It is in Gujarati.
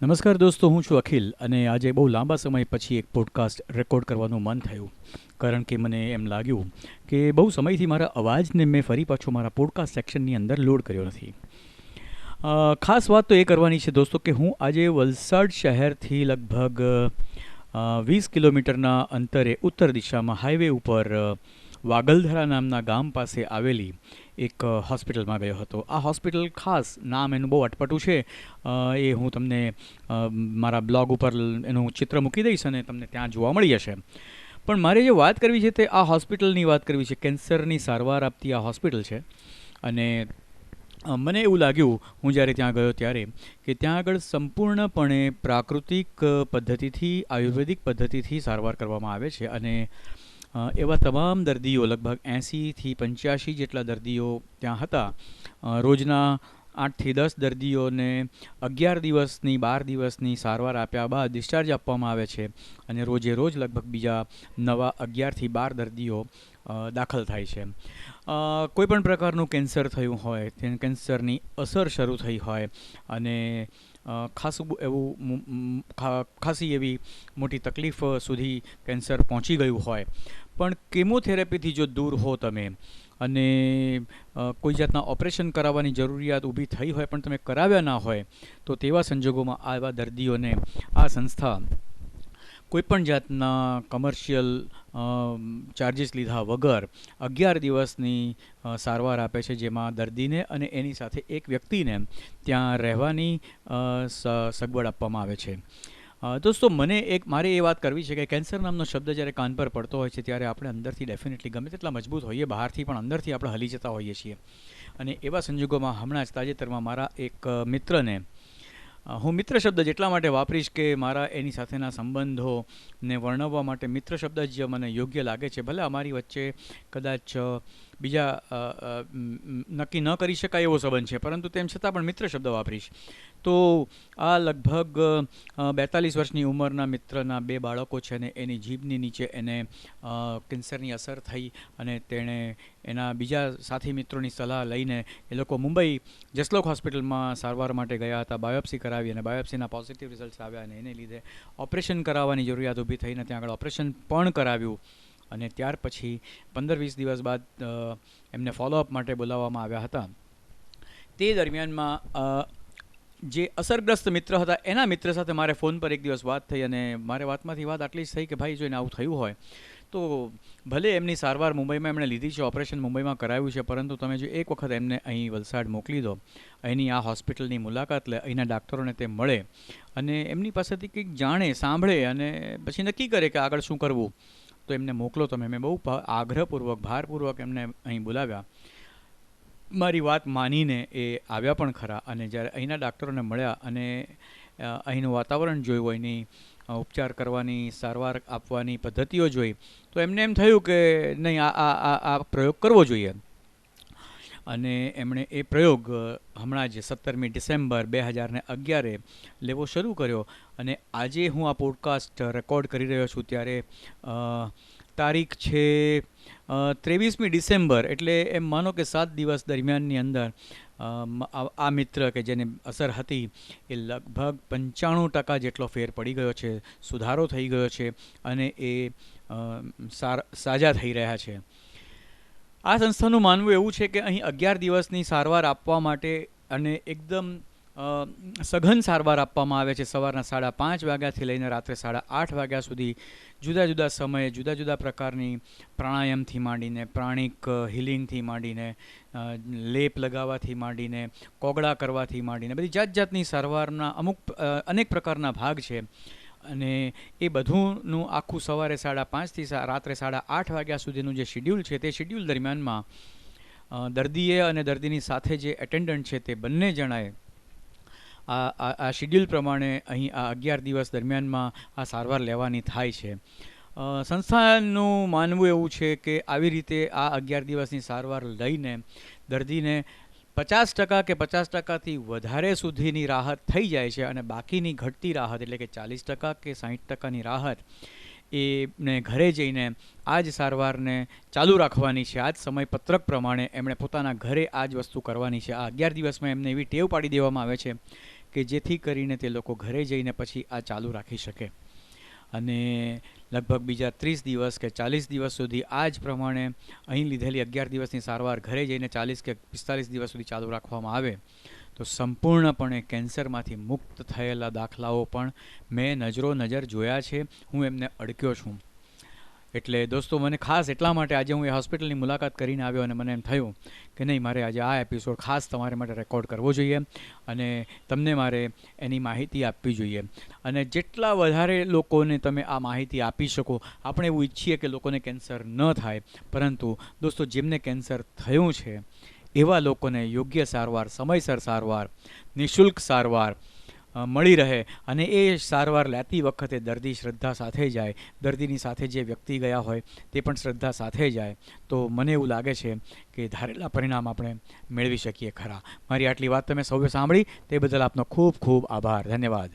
નમસ્કાર દોસ્તો, હું છું અખિલ અને આજે બહુ લાંબા સમય પછી એક પોડકાસ્ટ રેકોર્ડ કરવાનું મન થયું. કારણ કે મને એમ લાગ્યું કે બહુ સમયથી મારા અવાજને મેં ફરી પાછો મારા પોડકાસ્ટ સેક્શનની અંદર લોડ કર્યો નથી. ખાસ વાત તો એ કરવાની છે દોસ્તો કે હું આજે વલસાડ શહેરથી લગભગ 20 કિલોમીટરના અંતરે ઉત્તર દિશામાં હાઈવે ઉપર વાગલધરા નામના ગામ પાસે આવેલી એક હોસ્પિટલમાં ગયો હતો. આ હોસ્પિટલ ખાસ નામ એનું બહુ અટપટું છે. એ હું તમને મારા બ્લોગ ઉપર એનું ચિત્ર મૂકી દઈશ અને તમને ત્યાં જોવા મળી જશે. પણ મારે જે વાત કરવી છે તે આ હોસ્પિટલની વાત કરવી છે. કેન્સરની સારવાર આપતી આ હોસ્પિટલ છે. અને મને એવું લાગ્યું હું જ્યારે ત્યાં ગયો ત્યારે કે ત્યાં આગળ સંપૂર્ણપણે પ્રાકૃતિક પદ્ધતિથી આયુર્વેદિક પદ્ધતિથી સારવાર કરવામાં આવે છે. અને એવા તમામ દર્દીઓ લગભગ 80થી 85 જેટલા દર્દીઓ ત્યાં હતા. રોજના 8થી 10 દર્દીઓને 11 દિવસની 12 દિવસની સારવાર આપ્યા બાદ ડિસ્ચાર્જ આપવામાં આવે છે. અને રોજે રોજ લગભગ બીજા નવા 11થી 12 દર્દીઓ દાખલ થાય છે. કોઈપણ પ્રકારનું કેન્સર થયું હોય, તે કેન્સરની અસર શરૂ થઈ હોય અને ખાસી એવી મોટી તકલીફ સુધી કેન્સર પહોંચી ગયું હોય, પણ કેમોથેરાપીથી જો દૂર હો તમે અને કોઈ જાતના ઓપરેશન કરાવવાની જરૂરિયાત ઊભી થઈ હોય પણ તમે કરાવ્યા ના હોય, તો તેવા સંજોગોમાં આવા દર્દીઓને આ સંસ્થા કોઈપણ જાતના કમર્શિયલ ચાર્જિસ લીધા વગર 11 દિવસની સારવાર આપે છે, જેમાં દર્દીને અને એની સાથે એક વ્યક્તિને ત્યાં રહેવાની સગવડ આપવામાં આવે છે. દોસ્તો, મારે એ વાત કરવી છે કે કેન્સર નામનો શબ્દ જ્યારે કાન પર પડતો હોય છે ત્યારે આપણે અંદરથી ડેફિનેટલી ગમે તેટલા મજબૂત હોઈએ, બહારથી પણ અંદરથી આપણે હલી જતા હોઈએ છીએ. અને એવા સંજોગોમાં હમણાં જ તાજેતરમાં મારા એક મિત્રને, હું મિત્ર શબ્દ જેટલા માટે વાપરીશ કે મારા એની સાથેના સંબંધોને વર્ણવવા માટે મિત્ર શબ્દ જ મને યોગ્ય લાગે છે. ભલે અમારી વચ્ચે કદાચ બીજા નક્કી ન કરી શકાય એવો સંબંધ છે, પરંતુ તેમ છતાં પણ મિત્ર શબ્દ વાપરીશ. તો આ લગભગ 42 વર્ષની ઉંમરના મિત્રના 2 બાળકો છે અને એની જીભની નીચે એને કેન્સરની અસર થઈ અને તેણે એના બીજા સાથી મિત્રોની સલાહ લઈને એ લોકો મુંબઈ જસલોક હોસ્પિટલમાં સારવાર માટે ગયા હતા. બાયોપ્સી કરાવી અને બાયોપ્સીના પોઝિટિવ રિઝલ્ટ્સ આવ્યા અને એને લીધે ઓપરેશન કરાવવાની જરૂરિયાત ઊભી થઈને ત્યાં આગળ ઓપરેશન પણ કરાવ્યું. અને ત્યાર પછી 15-20 દિવસ બાદ એમને ફોલોઅપ માટે બોલાવવામાં આવ્યા હતા. તે દરમિયાનમાં જે અસરગ્રસ્ત મિત્ર હતા એના મિત્ર સાથે મારે ફોન પર એક દિવસ વાત થઈ અને મારે વાતમાંથી વાત આટલી જ થઈ કે ભાઈ, જો એને આવું થયું હોય તો ભલે એમની સારવાર મુંબઈમાં એમણે લીધી છે, ઓપરેશન મુંબઈમાં કરાવ્યું છે, પરંતુ તમે જો એક વખત એમને અહીં વલસાડ મોકલી દો, અહીંની આ હોસ્પિટલની મુલાકાત લે, અહીંના ડૉક્ટરોને તે મળે અને એમની પાસેથી કંઈક જાણે, સાંભળે અને પછી નક્કી કરે કે આગળ શું કરવું, તો એમને મોકલો તમે. મેં બહુ આગ્રહપૂર્વક, ભારપૂર્વક એમને અહીં બોલાવ્યા. મારી વાત માનીને એ આવ્યા પણ ખરા. અને જ્યારે અહીંના ડૉક્ટરોને મળ્યા અને અહીંનું વાતાવરણ જોયું, અહીંની ઉપચાર કરવાની, સારવાર આપવાની પદ્ધતિઓ જોઈ, તો એમને એમ થયું કે નહીં, આ પ્રયોગ કરવો જોઈએ. અને એમણે એ પ્રયોગ હમણાં જ 17મી ડિસેમ્બર 2011 લેવો શરૂ કર્યો. અને આજે હું આ પોડકાસ્ટ રેકોર્ડ કરી રહ્યો છું ત્યારે તારીખ છે 23મી ડિસેમ્બર. એટલે એમ માનો કે 7 દિવસ દરમિયાનની અંદર આ મિત્ર કે જેને અસર હતી એ લગભગ 95% જેટલો ફેર પડી ગયો છે, સુધારો થઈ ગયો છે અને એ સાજા થઈ રહ્યા છે. આ સંસ્થાનું માનવું એવું છે કે અહીં 11 દિવસની સારવાર આપવા માટે અને એકદમ સઘન સારવાર આપવામાં આવે છે. સવારના 5:30 વાગ્યાથી લઈને રાત્રે 8:30 વાગ્યા સુધી જુદા જુદા સમયે જુદા જુદા પ્રકારની પ્રાણાયામથી માંડીને, પ્રાણિક હિલિંગથી માંડીને, લેપ લગાવવાથી માંડીને, કોગળા કરવાથી માંડીને બધી જાત જાતની સારવારના અનેક પ્રકારના ભાગ છે. અને એ બધુંનું આખું સવારે 5:30થી રાત્રે 8:30 વાગ્યા સુધીનું જે શિડ્યુલ છે, તે શિડ્યુલ દરમિયાનમાં દર્દીએ અને દર્દીની સાથે જે એટેન્ડન્ટ છે તે બંને જણાએ આ શિડ્યુલ પ્રમાણે અહીં આ 11 દિવસ દરમિયાનમાં આ સારવાર લેવાની થાય છે. સંસ્થાનું માનવું એવું છે કે આવી રીતે આ 11 દિવસની સારવાર લઈને દર્દીને 50% કે 50%થી વધારે સુધીની રાહત થઈ જાય છે. અને બાકીની ઘટતી રાહત એટલે કે 40% કે 60%ની રાહત એને ઘરે જઈને આ જ સારવારને ચાલુ રાખવાની છે. આ જ સમયપત્રક પ્રમાણે એમણે પોતાના ઘરે આ જ વસ્તુ કરવાની છે. આ 11 દિવસમાં એમને એવી ટેવ પાડી દેવામાં આવે છે કે જેથી કરીને તે લોકો ઘરે જઈને પછી આ ચાલુ રાખી શકે અને લગભગ બીજા 30 દિવસ કે 40 દિવસ સુધી આ જ પ્રમાણે અહીં લીધેલી 11 દિવસની સારવાર ઘરે જઈને 40 કે 45 દિવસ સુધી ચાલુ રાખવામાં આવે તો સંપૂર્ણપણે કેન્સરમાંથી મુક્ત થયેલા દાખલાઓ પણ મેં નજર જોયા છે. હું એમને અડક્યો છું. એટલે દોસ્તો મને ખાસ એટલા માટે આજે હું એ હોસ્પિટલની મુલાકાત કરીને આવ્યો અને મને એમ થયું કે નહીં, મારે આજે આ એપિસોડ ખાસ તમારા માટે રેકોર્ડ કરવો જોઈએ અને તમને મારે એની માહિતી આપવી જોઈએ. અને જેટલા વધારે લોકોને તમે આ માહિતી આપી શકો, આપણે એવું ઈચ્છીએ કે લોકોને કેન્સર ન થાય, પરંતુ દોસ્તો જેમને કેન્સર થયું છે એવા લોકોને યોગ્ય સારવાર, સમયસર સારવાર, નિઃશુલ્ક સારવાર મળી રહે અને એ સારવાર લેતી વખતે દર્દી શ્રદ્ધા સાથે જાય, દર્દીની સાથે જે વ્યક્તિ ગયા હોય તે પણ શ્રદ્ધા સાથે જાય, તો મને એવું લાગે છે કે ધારેલા પરિણામ આપણે મેળવી શકીએ ખરા. મારી આટલી વાત તમે સૌએ સાંભળી તે બદલ આપનો ખૂબ ખૂબ આભાર. ધન્યવાદ.